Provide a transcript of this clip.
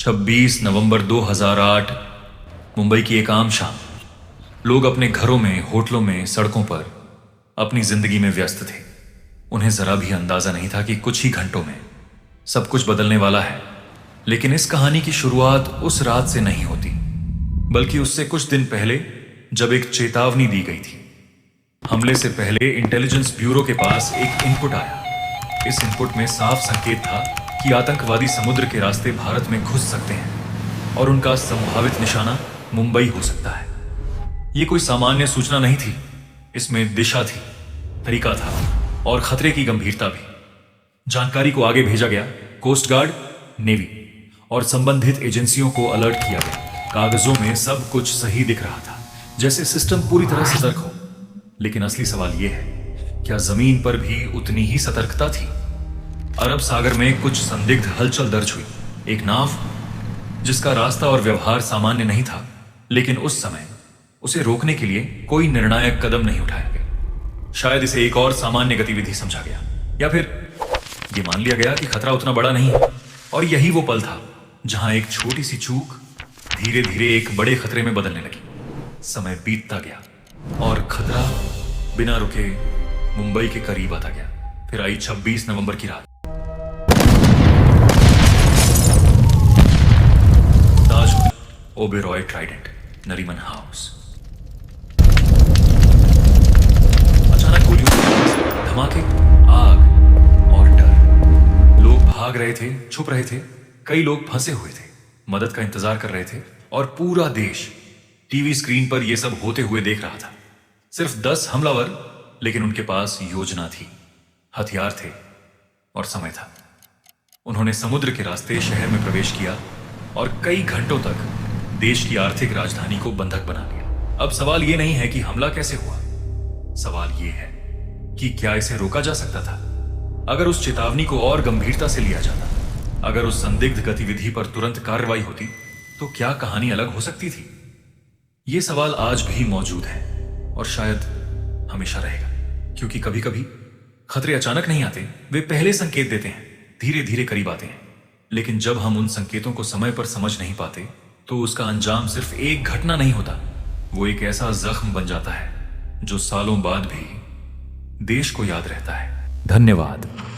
26 नवंबर 2008 मुंबई की एक आम शाम। लोग अपने घरों में, होटलों में, सड़कों पर अपनी जिंदगी में व्यस्त थे। उन्हें जरा भी अंदाजा नहीं था कि कुछ ही घंटों में सब कुछ बदलने वाला है। लेकिन इस कहानी की शुरुआत उस रात से नहीं होती, बल्कि उससे कुछ दिन पहले, जब एक चेतावनी दी गई थी। हमले से पहले इंटेलिजेंस ब्यूरो के पास एक इनपुट आया। इस इनपुट में साफ संकेत था कि आतंकवादी समुद्र के रास्ते भारत में घुस सकते हैं और उनका संभावित निशाना मुंबई हो सकता है। यह कोई सामान्य सूचना नहीं थी, इसमें दिशा थी, तरीका था और खतरे की गंभीरता भी। जानकारी को आगे भेजा गया, कोस्ट गार्ड, नेवी और संबंधित एजेंसियों को अलर्ट किया गया। कागजों में सब कुछ सही दिख रहा था, जैसे सिस्टम पूरी तरह सतर्क हो। लेकिन असली सवाल यह है, क्या जमीन पर भी उतनी ही सतर्कता थी? अरब सागर में कुछ संदिग्ध हलचल दर्ज हुई। एक नाव जिसका रास्ता और व्यवहार सामान्य नहीं था, लेकिन उस समय उसे रोकने के लिए कोई निर्णायक कदम नहीं उठाया गया। शायद इसे एक और सामान्य गतिविधि समझा गया, या फिर यह मान लिया गया कि खतरा उतना बड़ा नहीं है। और यही वो पल था जहां एक छोटी सी चूक धीरे धीरे एक बड़े खतरे में बदलने लगी। समय बीतता गया और खतरा बिना रुके मुंबई के करीब आता गया। फिर आई 26 नवंबर की रात। ताज ओबेरॉय ट्राइडेंट, नरीमन हाउस। अचानक गोलियों की आवाज, धमाके, आग और डर। लोग भाग रहे थे, छुप रहे थे। कई लोग फंसे हुए थे, मदद का इंतजार कर रहे थे। और पूरा देश टीवी स्क्रीन पर यह सब होते हुए देख रहा था। सिर्फ 10 हमलावर, लेकिन उनके पास योजना थी, हथियार थे और समय था। उन्होंने समुद्र के रास्ते शहर में प्रवेश किया और कई घंटों तक देश की आर्थिक राजधानी को बंधक बना लिया। अब सवाल यह नहीं है कि हमला कैसे हुआ, सवाल यह है कि क्या इसे रोका जा सकता था? अगर उस चेतावनी को और गंभीरता से लिया जाता, अगर उस संदिग्ध गतिविधि पर तुरंत कार्रवाई होती, तो क्या कहानी अलग हो सकती थी? यह सवाल आज भी मौजूद है और शायद हमेशा रहेगा, क्योंकि कभी कभी खतरे अचानक नहीं आते, वे पहले संकेत देते हैं, धीरे धीरे करीब आते हैं। लेकिन जब हम उन संकेतों को समय पर समझ नहीं पाते, तो उसका अंजाम सिर्फ एक घटना नहीं होता, वो एक ऐसा जख्म बन जाता है जो सालों बाद भी देश को याद रहता है। धन्यवाद।